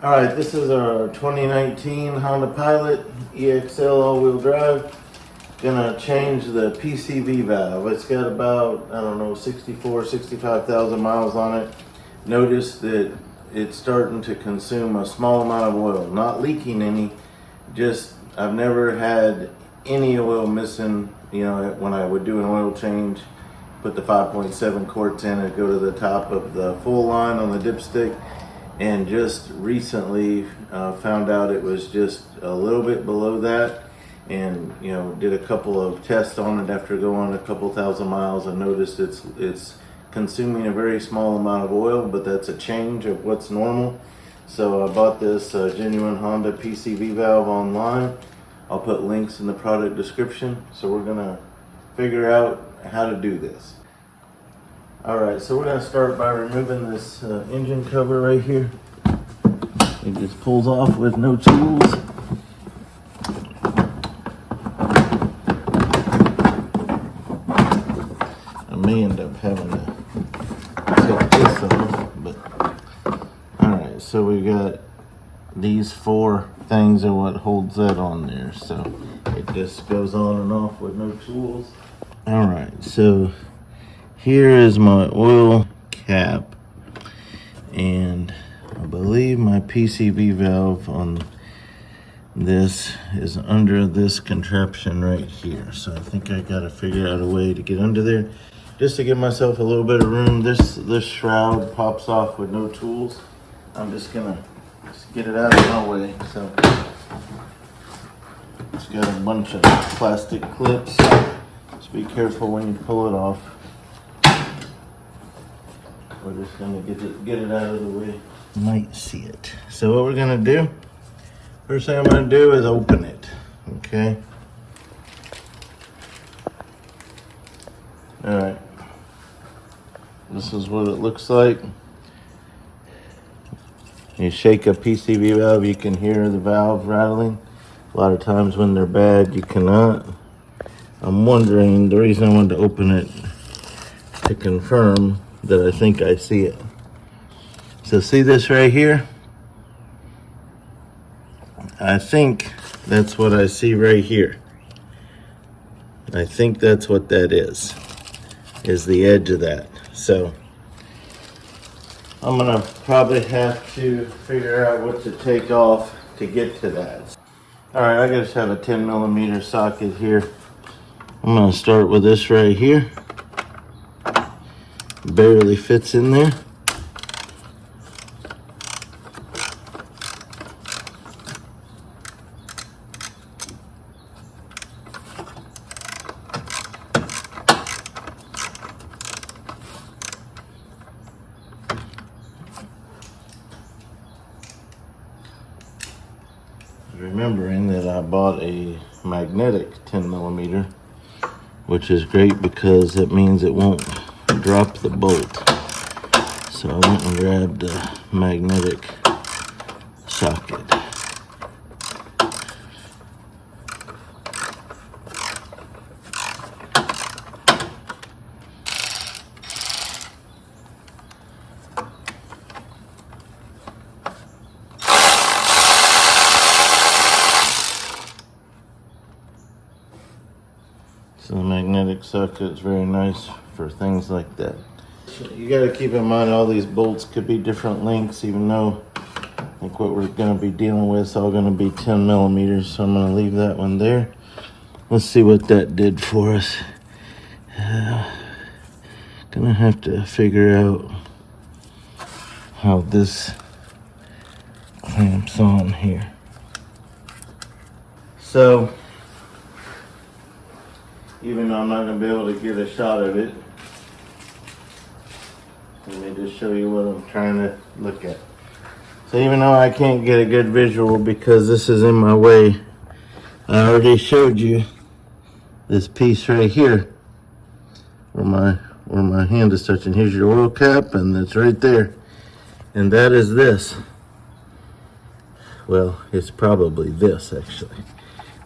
All right, this is our 2019 Honda Pilot EXL all-wheel drive. Gonna change the PCV valve. It's got about, I don't know, 65,000 miles on it. Notice that it's starting to consume a small amount of oil, not leaking any, just I've never had any oil missing. You know, when I would do an oil change, put the 5.7 quarts in, it'd go to the top of the full line on the dipstick. And just recently found out it was just a little bit below that, and you know, did a couple of tests on it after going a couple thousand miles and noticed it's consuming a very small amount of oil, but that's a change of what's normal. So I bought this genuine Honda PCV valve online. I'll put links in the product description. So we're gonna figure out how to do this. All right, so we're gonna start by removing this engine cover right here. It just pulls off with no tools. I may end up having to take this off, but all right, so we got these four things are what holds that on there. So it just goes on and off with no tools. All right, so here is my oil cap, and I believe my PCV valve on this is under this contraption right here. So I think I gotta figure out a way to get under there just to give myself a little bit of room. This shroud pops off with no tools. I'm just gonna get it out of my way. So it's got a bunch of plastic clips. Just be careful when you pull it off. We're just gonna get it out of the way. You might see it. So what we're gonna do, first thing I'm gonna do is open it, okay? All right, this is what it looks like. You shake a PCV valve, you can hear the valve rattling. A lot of times when they're bad, you cannot. I'm wondering, the reason I wanted to open it to confirm that I think I see it. So see this right here? I think that's what I see right here. I think that's what that is the edge of that. So I'm gonna probably have to figure out what to take off to get to that. All right, I just have a 10mm socket here. I'm gonna start with this right here. Barely fits in there. Remembering that I bought a magnetic 10mm, which is great because it means it won't drop the bolt. So I went and grabbed a magnetic socket. So the magnetic socket is very nice for things like that. You got to keep in mind all these bolts could be different lengths, even though I think what we're going to be dealing with is all going to be 10mm. So I'm going to leave that one there. Let's see what that did for us. Gonna have to figure out how this clamps on here. So even though I'm not going to be able to get a shot of it, let me just show you what I'm trying to look at. So even though I can't get a good visual because this is in my way, I already showed you this piece right here where my hand is touching. Here's your oil cap, and it's right there. And that is this. Well, it's probably this actually.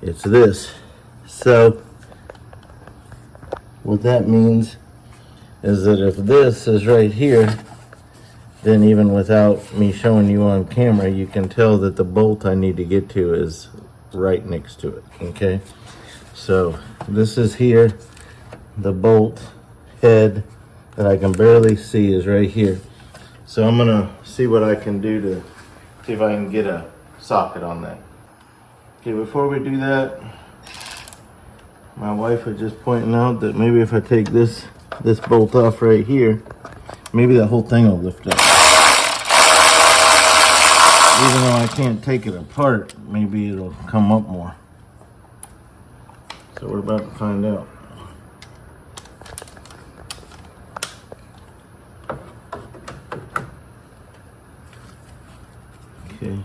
It's this. So what that means is that if this is right here then even without me showing you on camera, you can tell that the bolt I need to get to is right next to it, okay? So this is here. The bolt head that I can barely see is right here. So I'm gonna see what I can do to see if I can get a socket on that. Okay, before we do that, my wife was just pointing out that maybe if I take this bolt off right here, maybe the whole thing will lift up. Even though I can't take it apart, maybe it'll come up more. So we're about to find out. Okay.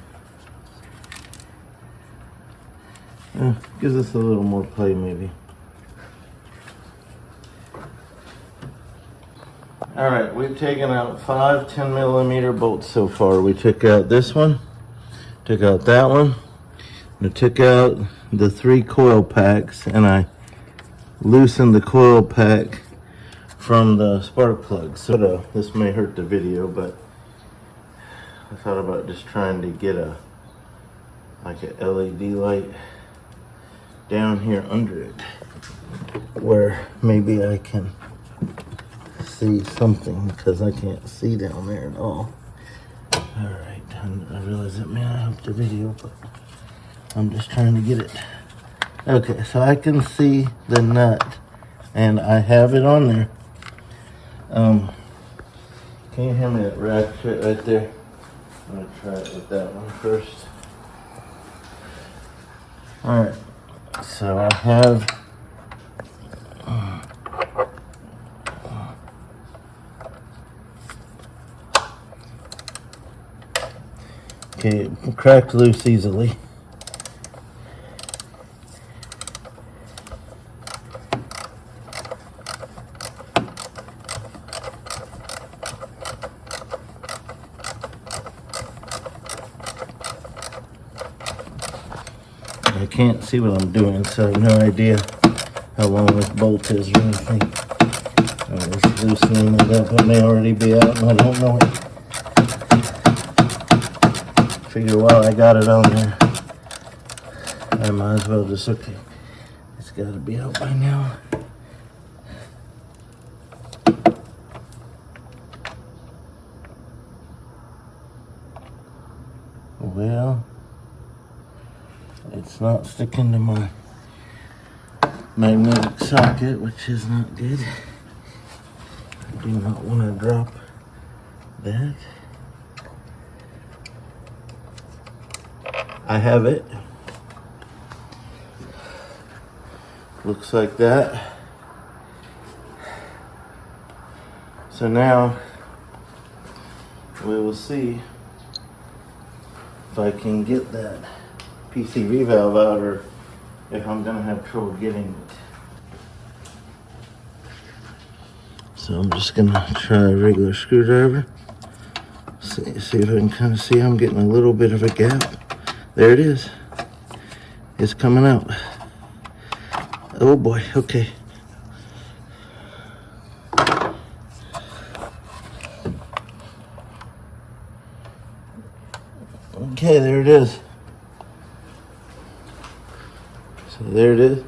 Gives us a little more play maybe. All right, we've taken out 5 10mm bolts so far. We took out this one, took out that one, and I took out the 3 coil packs, and I loosened the coil pack from the spark plug. So this may hurt the video, but I thought about just trying to get like a LED light down here under it, where maybe I can see something, because I can't see down there at all. All right, I realize it may not help the video, but I'm just trying to get it. Okay, so I can see the nut, and I have it on there. Can you hand me that ratchet right there? I'm gonna try it with that one first. All right, so I have okay, it cracked loose easily. I can't see what I'm doing, so I have no idea how long this bolt is or anything. I'm just loosening it up. It may already be out and I don't know it. Figure while I got it on there, I might as well just, okay, it's got to be out by now. Well, it's not sticking to my magnetic socket, which is not good. I do not want to drop that. I have it. Looks like that. So now we will see if I can get that PCV valve out, or if I'm gonna have trouble getting it. So I'm just gonna try a regular screwdriver. See if I can kind of see. I'm getting a little bit of a gap. There it is. It's coming out. Oh boy, okay. Okay, there it is. So there it is.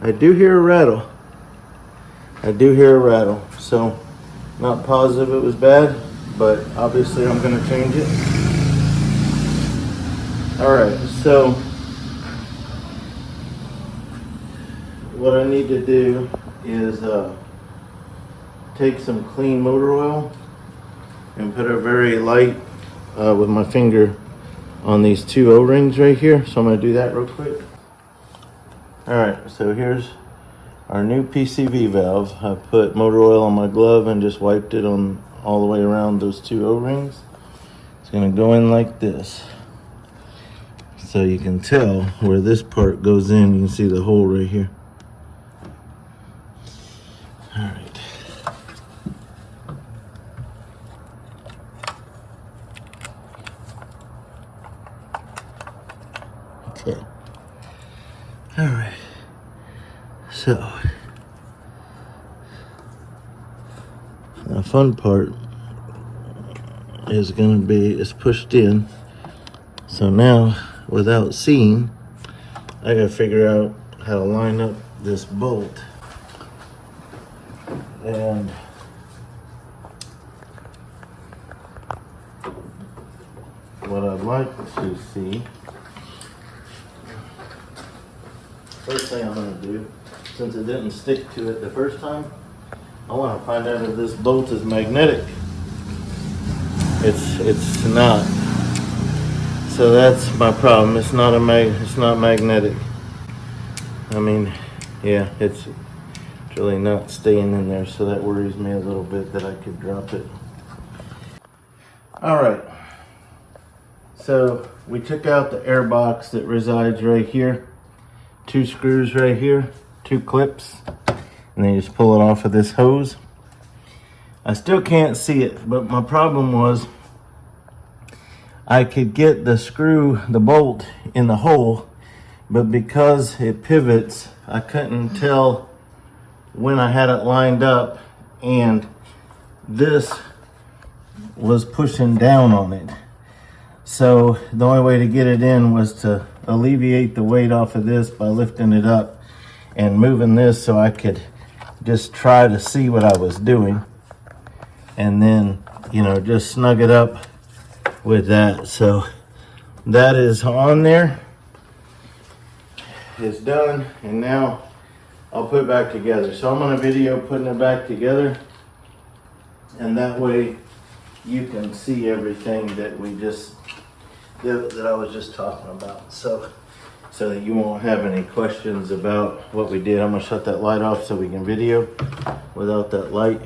I do hear a rattle. So, not positive it was bad, but obviously I'm gonna change it. All right, so what I need to do is take some clean motor oil and put a very light with my finger on these 2 O-rings right here. So I'm gonna do that real quick. All right, so here's our new PCV valve. I put motor oil on my glove and just wiped it on all the way around those 2 O-rings. It's gonna go in like this. So you can tell where this part goes in. You can see the hole right here. All right. Okay. All right. So, the fun part is pushed in. So now, without seeing, I gotta figure out how to line up this bolt. And what I'd like to see, first thing I'm gonna do, since it didn't stick to it the first time, I want to find out if this bolt is magnetic. It's not. So that's my problem. It's not magnetic. I mean, yeah, it's really not staying in there, so that worries me a little bit that I could drop it. All right. So we took out the air box that resides right here. 2 screws right here, 2 clips, and then you just pull it off of this hose. I still can't see it, but my problem was I could get the bolt in the hole, but because it pivots, I couldn't tell when I had it lined up, and this was pushing down on it. So the only way to get it in was to alleviate the weight off of this by lifting it up and moving this so I could just try to see what I was doing, and then, you know, just snug it up with that. So that is on there. It's done, and now I'll put it back together. So I'm gonna video putting it back together, and that way you can see everything that that I was just talking about, so that you won't have any questions about what we did. I'm gonna shut that light off so we can video without that light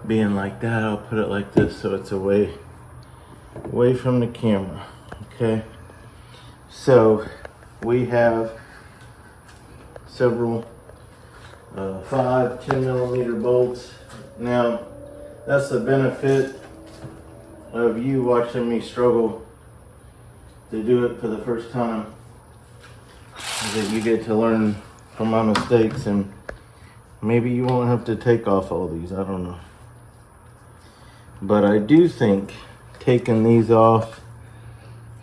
being like that. I'll put it like this so it's away from the camera. Okay, so we have several 5, 10 millimeter bolts. Now that's the benefit of you watching me struggle to do it for the first time, that you get to learn from my mistakes, and maybe you won't have to take off all these, I don't know. But I do think taking these off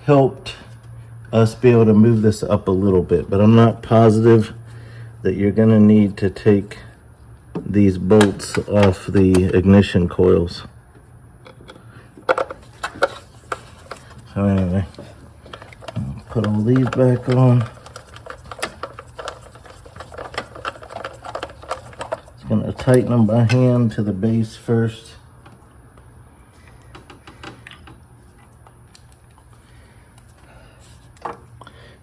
helped us be able to move this up a little bit, but I'm not positive that you're gonna need to take these bolts off the ignition coils. So anyway, I'll put all these back on. Just gonna tighten them by hand to the base first.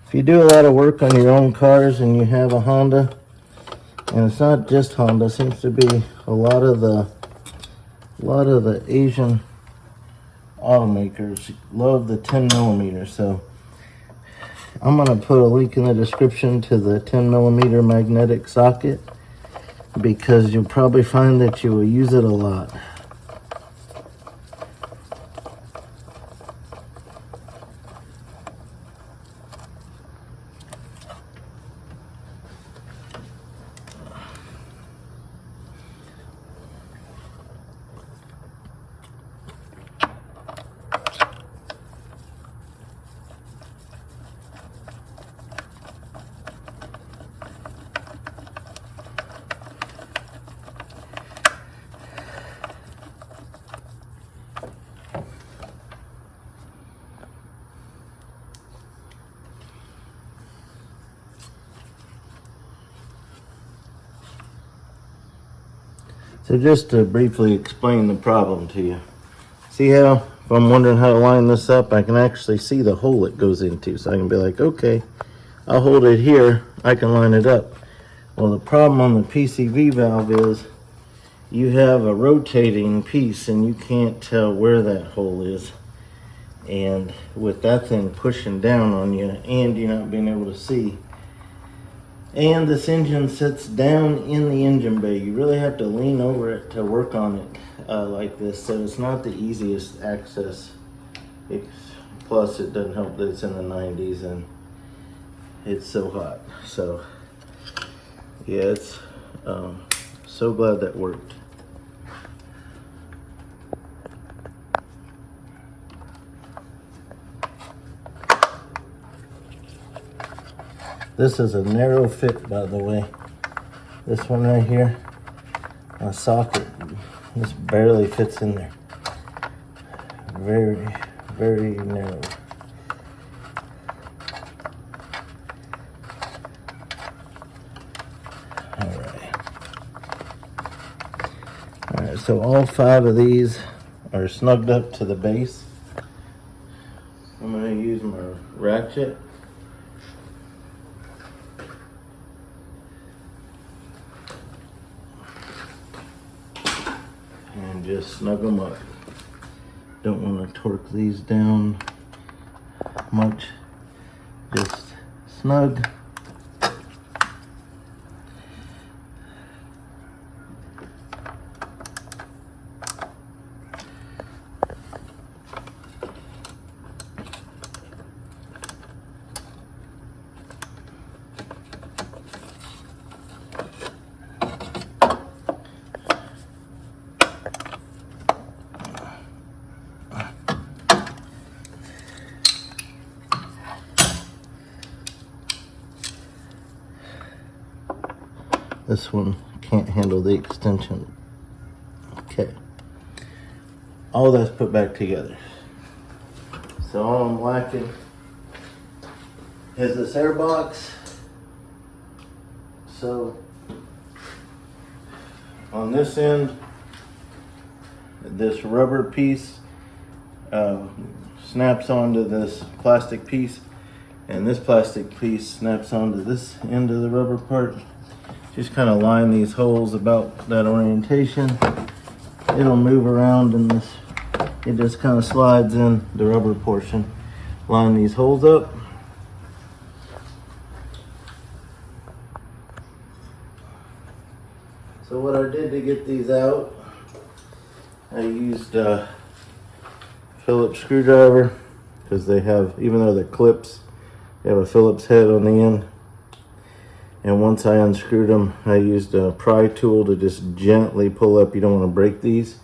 If you do a lot of work on your own cars and you have a Honda, and it's not just Honda, it seems to be a lot of the Asian automakers love the 10 millimeter. So I'm gonna put a link in the description to the 10 millimeter magnetic socket, because you'll probably find that you will use it a lot. So just to briefly explain the problem to you. See how, if I'm wondering how to line this up, I can actually see the hole it goes into. So I can be like, okay, I'll hold it here, I can line it up. Well, the problem on the PCV valve is you have a rotating piece and you can't tell where that hole is. And with that thing pushing down on you and you not being able to see, and this engine sits down in the engine bay, you really have to lean over it to work on it like this. So it's not the easiest access. Plus it doesn't help that it's in the 90s and it's so hot. So yeah, it's so glad that worked. This is a narrow fit, by the way. This one right here, a socket, this barely fits in there. Very, very narrow. All right, so all 5 of these are snugged up to the base. I'm gonna use my ratchet. And just snug them up. Don't want to torque these down much. Just snug. This one can't handle the extension. Okay. All that's put back together. So all I'm lacking is this air box. So on this end, this rubber piece snaps onto this plastic piece, and this plastic piece snaps onto this end of the rubber part. Just kind of line these holes about that orientation. It'll move around and this, it just kind of slides in the rubber portion. Line these holes up. So what I did to get these out, I used a Phillips screwdriver, because they have, even though they're clips, they have a Phillips head on the end. And once I unscrewed them, I used a pry tool to just gently pull up. You don't want to break these.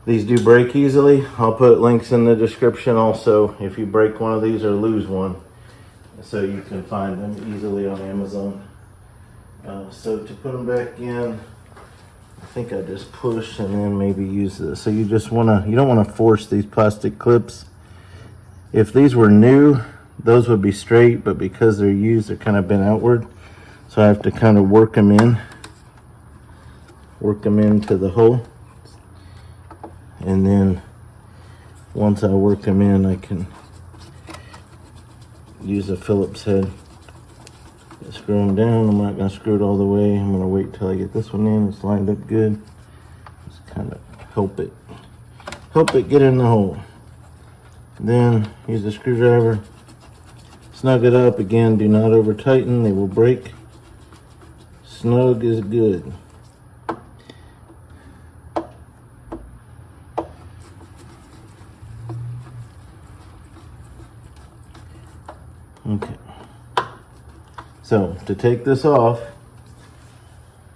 These do break easily. I'll put links in the description also if you break one of these or lose one, so you can find them easily on Amazon. So to put them back in, I think I just push and then maybe use this. So you just want to, you don't want to force these plastic clips. If these were new, those would be straight, but because they're used, they're kind of bent outward. So I have to kind of work them into the hole. And then once I work them in, I can use a Phillips head. Screw them down. I'm not going to screw it all the way. I'm going to wait till I get this one in. It's lined up good. Just kind of help it get in the hole. Then use a screwdriver. Snug it up. Again, do not over tighten. They will break. Snug is good. Okay. So to take this off,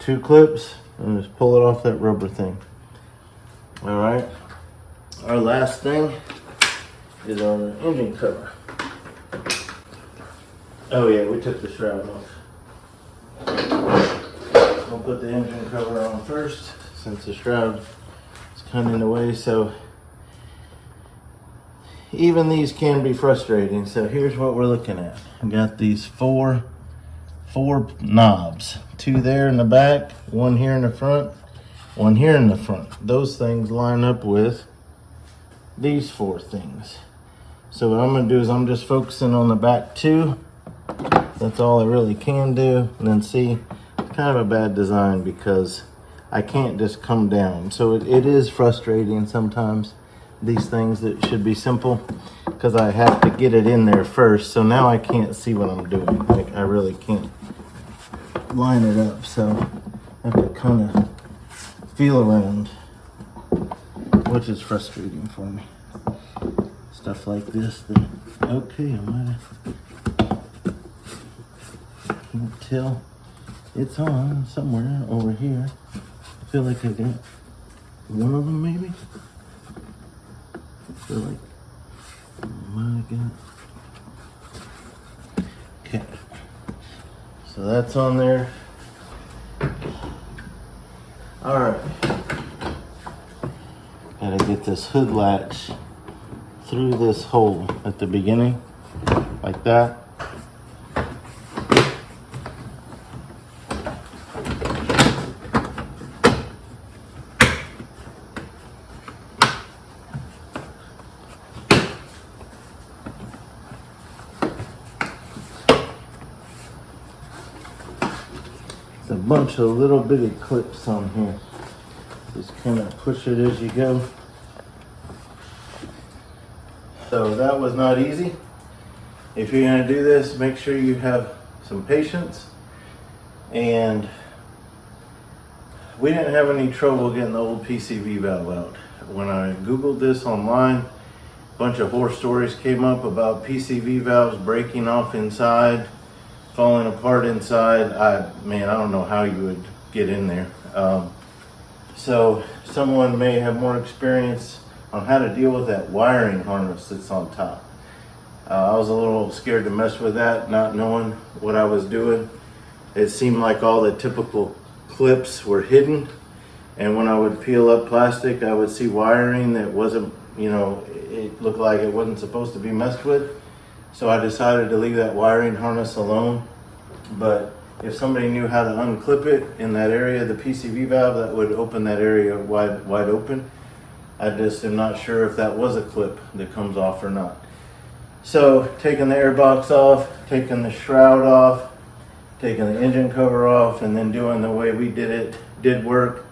2 clips and just pull it off that rubber thing. All right. Our last thing is our engine cover. Oh yeah, we took the shroud off. I'll put the engine cover on first, since the shroud is kind of in the way. So even these can be frustrating. So here's what we're looking at. I got these four knobs, 2 there in the back, 1 here in the front, 1 here in the front. Those things line up with these 4 things. So what I'm going to do is I'm just focusing on the back 2. That's all I really can do. And then see, kind of a bad design because I can't just come down. So it is frustrating sometimes, these things that should be simple, because I have to get it in there first. So now I can't see what I'm doing. Like, I really can't line it up. So I have to kind of feel around, which is frustrating for me. Stuff like this that, okay, I might have, can't tell. It's on somewhere over here. I feel like I got one of them maybe. I feel like I got. Okay. So that's on there. All right. Gotta get this hood latch through this hole at the beginning, like that. It's a bunch of little bitty clips on here. Just kind of push it as you go. So that was not easy. If you're gonna do this, make sure you have some patience. And we didn't have any trouble getting the old PCV valve out. When I Googled this online, a bunch of horror stories came up about PCV valves breaking off inside, falling apart inside. I don't know how you would get in there. So someone may have more experience on how to deal with that wiring harness that's on top. I was a little scared to mess with that, not knowing what I was doing. It seemed like all the typical clips were hidden, and when I would peel up plastic, I would see wiring that wasn't, it looked like it wasn't supposed to be messed with. So I decided to leave that wiring harness alone. But if somebody knew how to unclip it in that area, the PCV valve, that would open that area wide open. I just am not sure if that was a clip that comes off or not. So taking the air box off, taking the shroud off, taking the engine cover off, and then doing the way we did it did work.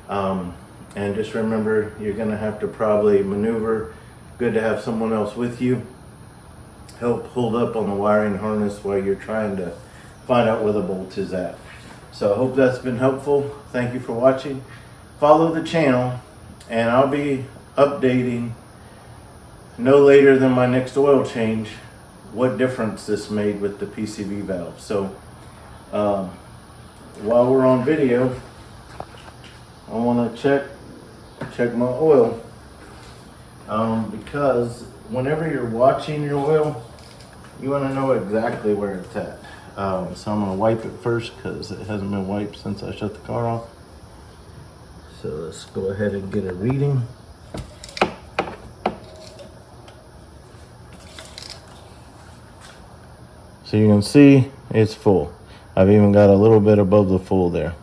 And just remember, you're gonna have to probably maneuver. Good to have someone else with you. Help hold up on the wiring harness while you're trying to find out where the bolt is at. So I hope that's been helpful. Thank you for watching. Follow the channel, and I'll be updating no later than my next oil change what difference this made with the PCV valve. So while we're on video, I want to check my oil, because whenever you're watching your oil, you want to know exactly where it's at. So I'm going to wipe it first because it hasn't been wiped since I shut the car off. So let's go ahead and get a reading. So you can see it's full. I've even got a little bit above the full there.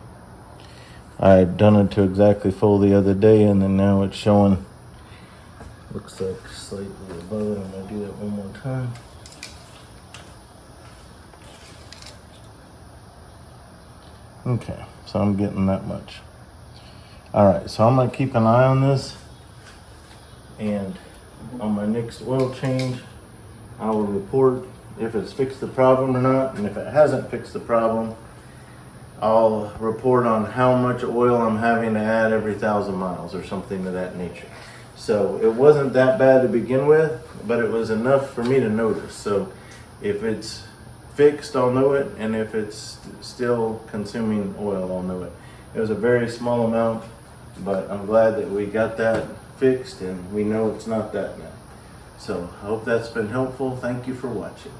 I had done it to exactly full the other day, and then now it's showing, looks like slightly above it. I'm going to do that one more time. Okay, so I'm getting that much. All right, so I'm gonna keep an eye on this, and on my next oil change, I will report if it's fixed the problem or not, and if it hasn't fixed the problem, I'll report on how much oil I'm having to add every 1,000 miles or something of that nature. So it wasn't that bad to begin with, but it was enough for me to notice. So if it's fixed, I'll know it, and if it's still consuming oil, I'll know it. It was a very small amount, but I'm glad that we got that fixed, and we know it's not that now. So I hope that's been helpful. Thank you for watching.